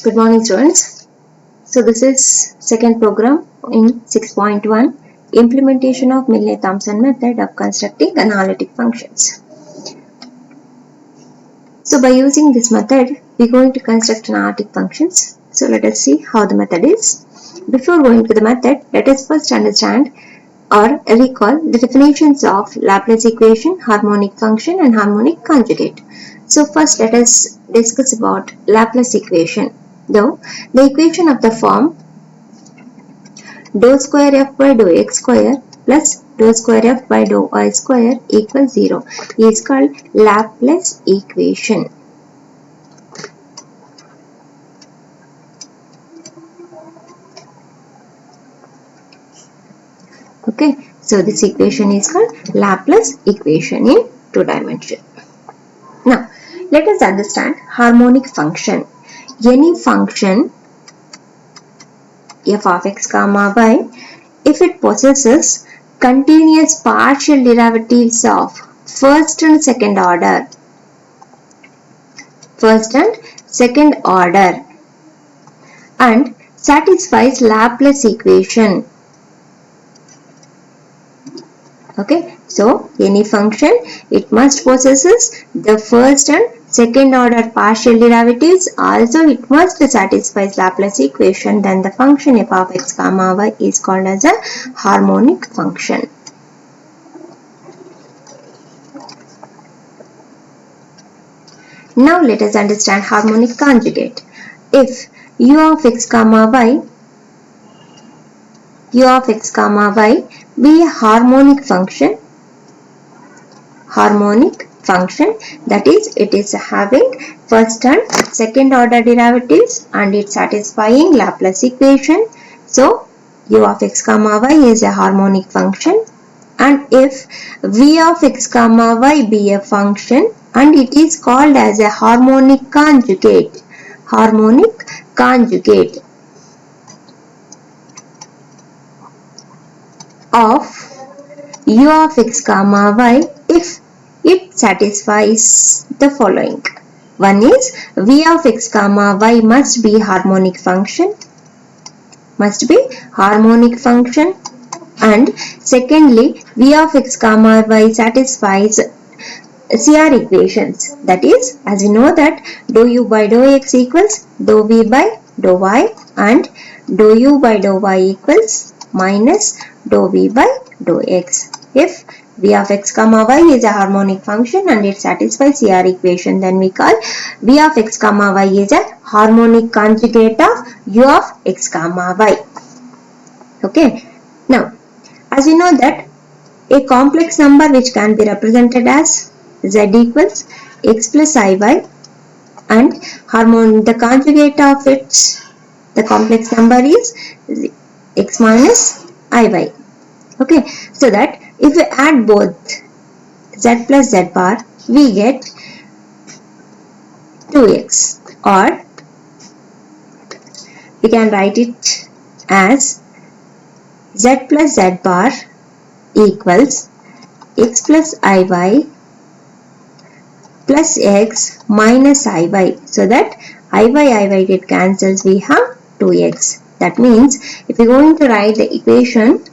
Good morning, students. So this is second program in 6.1, implementation of Milne-Thomson method of constructing analytic functions. So by using this method, we're going to construct analytic functions. So let us see how the method is. Before going to the method, let us first understand or recall the definitions of Laplace equation, harmonic function and harmonic conjugate. So first let us discuss about Laplace equation. Though the equation of the form dou square f by dou x square plus dou square f by dou y square equals 0 is called Laplace equation. Okay, so this equation is called Laplace equation in two dimension. Now, let us understand harmonic function. Any function f of x comma y, if it possesses continuous partial derivatives of first and second order, and satisfies Laplace equation. Okay, so any function, it must possesses the first and second order partial derivatives, also it must satisfy Laplace equation, then the function f of x comma y is called as a harmonic function. Now let us understand harmonic conjugate. If u of x comma y be a harmonic function, that is, it is having first and second order derivatives and it's satisfying Laplace equation. So u of x comma y is a harmonic function, and if v of x comma y be a function and it is called as a harmonic conjugate of u of x comma y if it satisfies the following. One is v of x comma y must be harmonic function, and secondly v of x comma y satisfies CR equations, that is, as we know that dou u by dou x equals dou v by dou y and dou u by dou y equals minus dou v by dou x. If v of x comma y is a harmonic function and it satisfies CR equation, then we call v of x comma y is a harmonic conjugate of u of x comma y. Okay, now as we know that a complex number which can be represented as z equals x plus iy, and the conjugate of its the complex number is x minus iy. Okay, so that if we add both z plus z bar, we get 2x, or we can write it as z plus z bar equals x plus iy plus x minus iy, so that iy get cancels, we have 2x. That means if we are going to write the equation,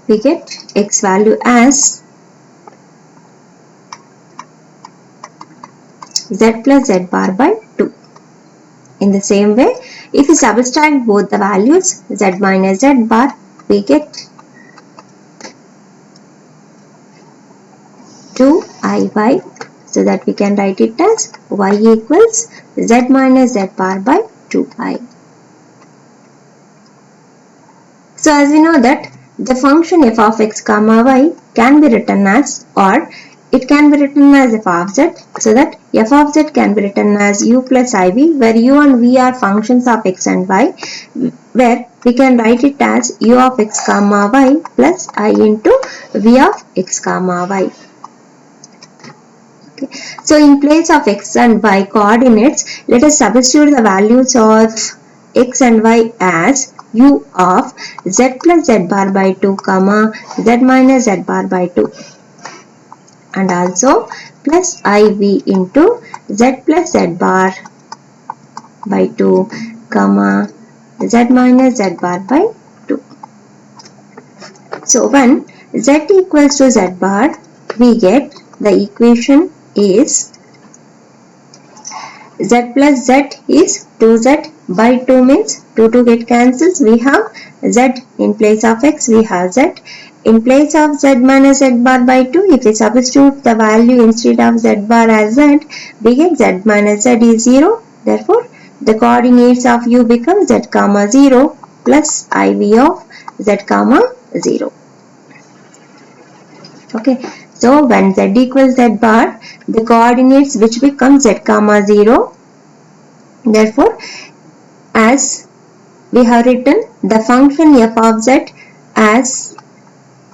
we get x value as z plus z bar by 2. In the same way, if we subtract both the values z minus z bar, we get 2iy, so that we can write it as y equals z minus z bar by 2i. So as we know that the function f of x comma y can be written as, or it can be written as f of z, so that f of z can be written as u plus iv, where u and v are functions of x and y, where we can write it as u of x comma y plus I into v of x comma y. So in place of x and y coordinates, let us substitute the values of x and y as u of z plus z bar by 2 comma z minus z bar by 2, and also plus iv into z plus z bar by 2 comma z minus z bar by 2. So when z equals to z bar, we get the equation is z plus z is 2z by 2 means 2 get cancels. We have z in place of x, we have z. In place of z minus z bar by 2, if we substitute the value instead of z bar as z, we get z minus z is 0. Therefore, the coordinates of u become z comma 0 plus iv of z comma 0. Okay, so when z equals z bar, the coordinates which become z comma 0. Therefore, as we have written the function f of z as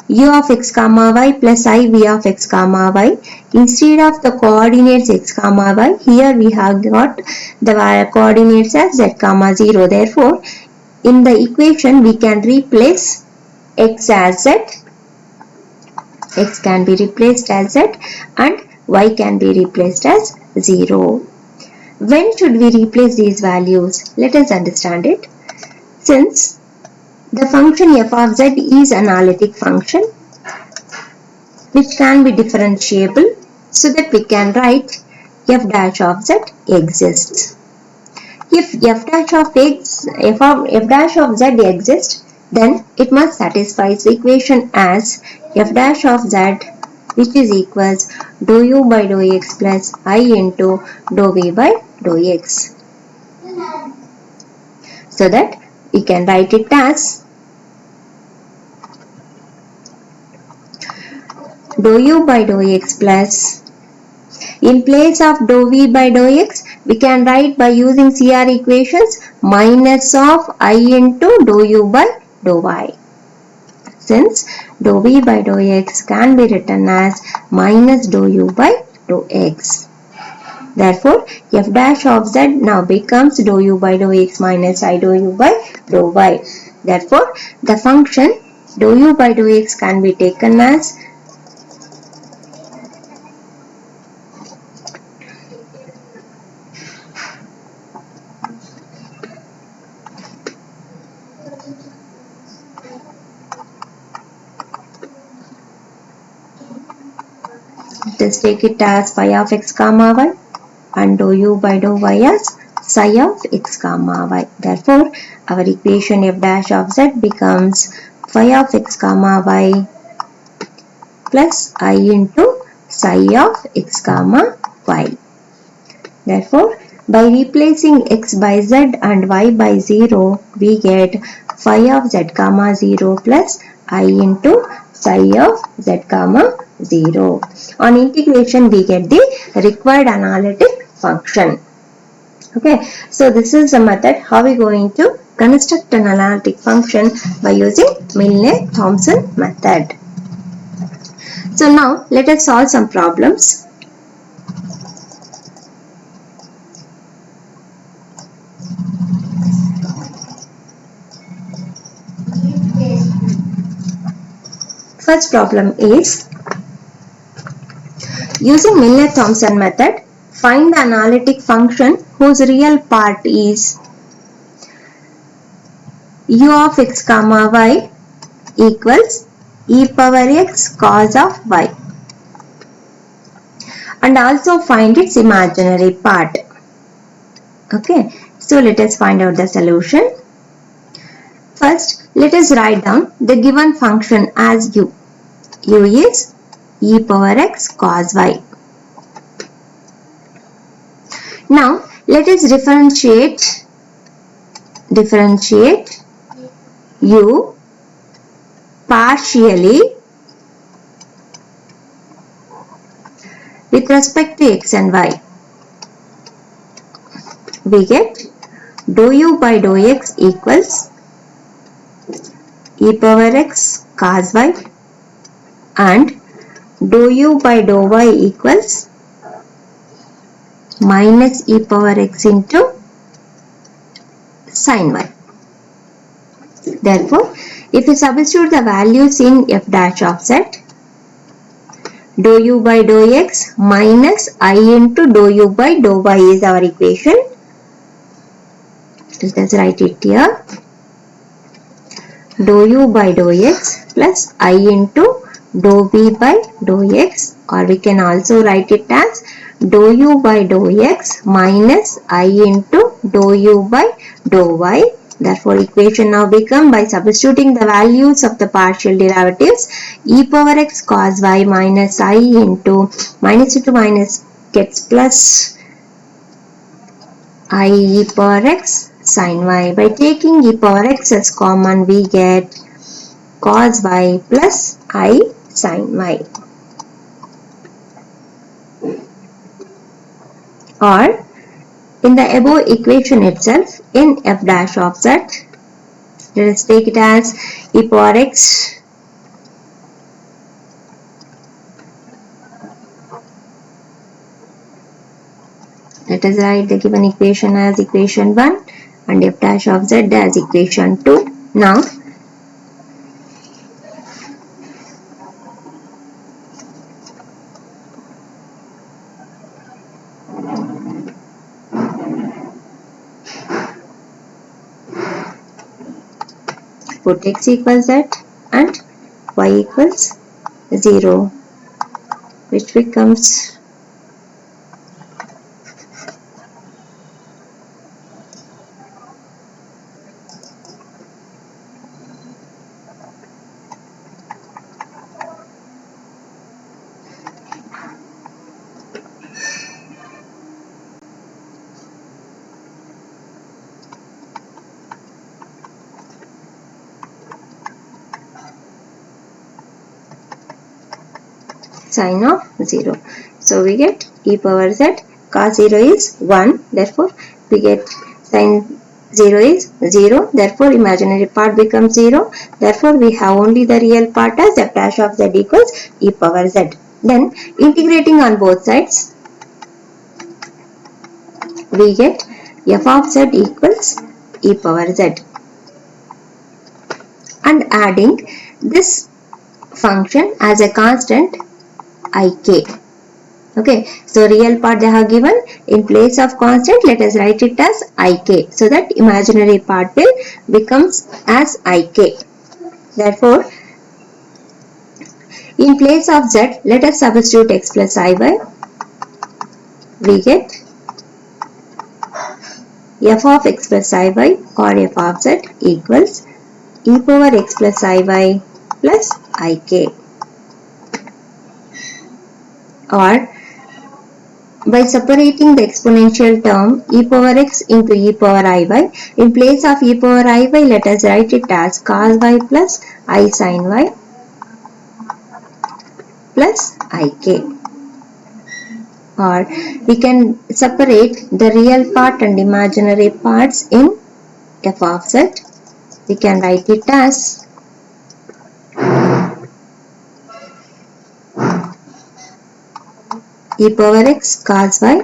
u of x comma y plus iv of x comma y. Instead of the coordinates x comma y, here we have got the coordinates as z comma 0. Therefore, in the equation we can replace x as z, x can be replaced as z, and y can be replaced as 0. When should we replace these values? Let us understand it. Since the function f of z is an analytic function which can be differentiable, so that we can write f dash of z exists. If f dash of z exists, then it must satisfy the equation as f dash of z, which is equals dou u by dou x plus I into dou v by dou x. So that we can write it as dou u by dou x plus, in place of dou v by dou x, we can write by using CR equations minus of I into dou u by dou y. Since dou v by dou x can be written as minus dou u by dou x. Therefore, f dash of z now becomes dou u by dou x minus I dou u by dou y. Therefore, the function dou u by dou x can be taken as let's take it as phi of x comma y and dou u by dou y as psi of x comma y. Therefore, our equation f dash of z becomes phi of x comma y plus I into psi of x comma y. Therefore, by replacing x by z and y by 0, we get phi of z comma 0 plus I into psi of z comma 0. On integration, we get the required analytic function. Okay, so this is the method how we are going to construct an analytic function by using Milne-Thomson method. So now let us solve some problems. First problem is, using Milne-Thomson method, find the analytic function whose real part is u of x comma y equals e power x cos of y, and also find its imaginary part. Okay, so let us find out the solution. First, let us write down the given function as u. U is e power x cos y. Now, let us differentiate u partially with respect to x and y. We get dou u by dou x equals e power x cos y, and dou u by dou y equals minus e power x into sin y. Therefore, if you substitute the values in f dash of z, dou u by dou x minus I into dou u by dou y is our equation. Let us write it here. Dou u by dou x plus I into dou v by dou x, or we can also write it as dou u by dou x minus I into dou u by dou y. Therefore, equation now become, by substituting the values of the partial derivatives, e power x cos y minus I into minus gets plus I e power x sin y. By taking e power x as common, we get cos y plus I sin y. Or in the above equation itself, in f dash of z, let us take it as e power x let us write the given equation as equation 1 and f dash of z as equation 2. Now, put x equals z and y equals 0, which becomes sin of 0. So we get e power z, cos 0 is 1, therefore we get sin 0 is 0, therefore imaginary part becomes 0, therefore we have only the real part as f dash of z equals e power z. Then integrating on both sides, we get f of z equals e power z, and adding this function as a constant ik. Okay, so real part they have given, in place of constant let us write it as ik, so that imaginary part will becomes as ik. Therefore, in place of z let us substitute x plus iy. We get f of x plus iy or f of z equals e power x plus iy plus ik. Or by separating the exponential term e power x into e power iy, in place of e power iy let us write it as cos y plus I sin y plus ik. Or we can separate the real part and imaginary parts in f of z. We can write it as e power x cos y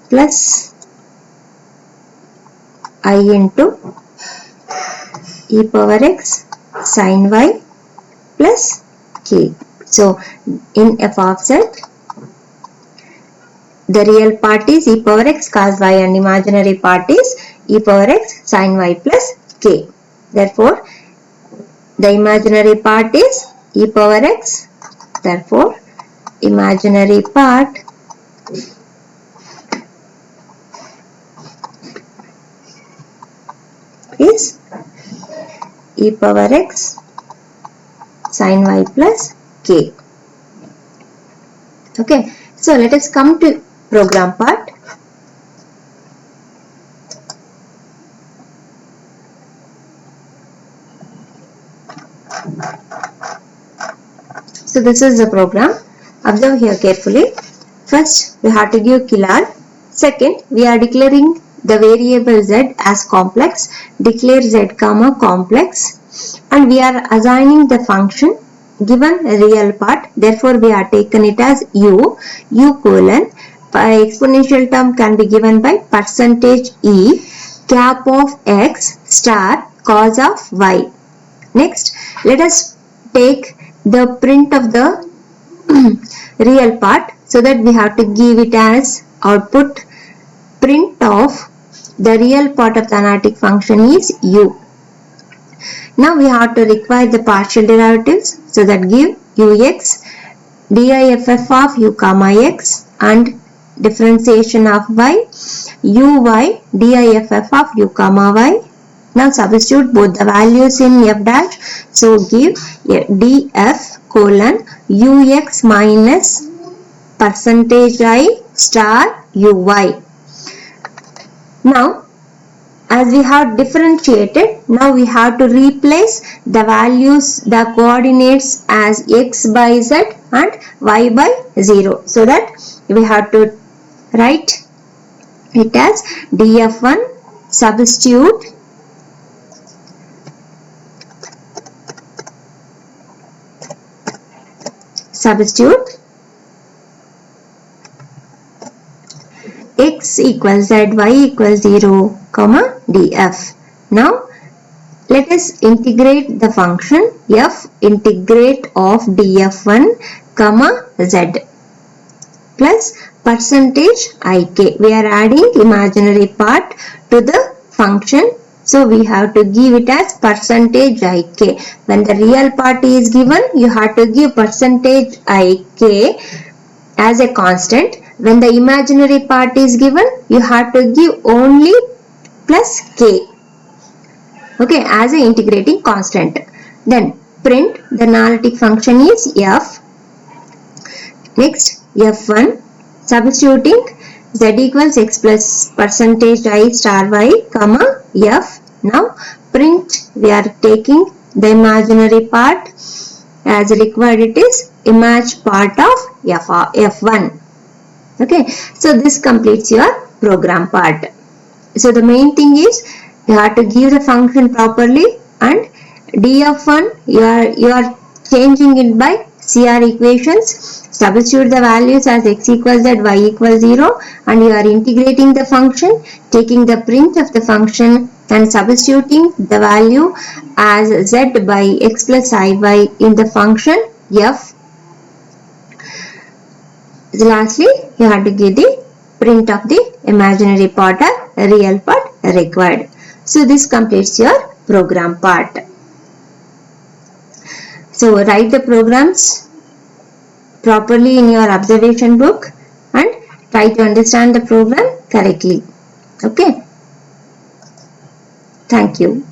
plus I into e power x sin y plus k. So, in f of z, the real part is e power x cos y and imaginary part is e power x sin y plus k. Therefore, the imaginary part is e power x. Therefore, imaginary part is e power x sin y plus k. Okay, so let us come to program part. So this is the program. Observe here carefully. First, we have to give Kilar. Second, we are declaring the variable z as complex. Declare z comma complex, and we are assigning the function given a real part. Therefore, we are taken it as u colon exponential term can be given by percentage e cap of x star cos of y. Next, let us take the print of the real part, so that we have to give it as output. Print of the real part of the analytic function is u. Now we have to require the partial derivatives, so that give ux diff of u comma x and differentiation of y uy diff of u comma y. Now substitute both the values in f dash, so give df colon ux minus percentage I star uy. Now as we have differentiated, now we have to replace the values, the coordinates as x by z and y by 0, so that we have to write it as df1 substitute x equals z, y equals 0, comma df. Now let us integrate the function f integrate of df1 comma z plus percentage ik. We are adding imaginary part to the function, so we have to give it as percentage ik. When the real part is given, you have to give percentage ik as a constant. When the imaginary part is given, you have to give only plus k, okay, as an integrating constant. Then print the analytic function is f. Next, f1 substituting z equals x plus percentage I star y comma f. Now print, we are taking the imaginary part as required, it is image part of f1. Okay, so this completes your program part. So the main thing is you have to give the function properly, and df1 you are changing it by CR equations. Substitute the values as x equals z, y equals 0, and you are integrating the function, taking the print of the function and substituting the value as z by x plus iy in the function f. Lastly, you have to give the print of the imaginary part or real part required. So this completes your program part. So write the programs properly in your observation book and try to understand the program correctly. Okay. Thank you.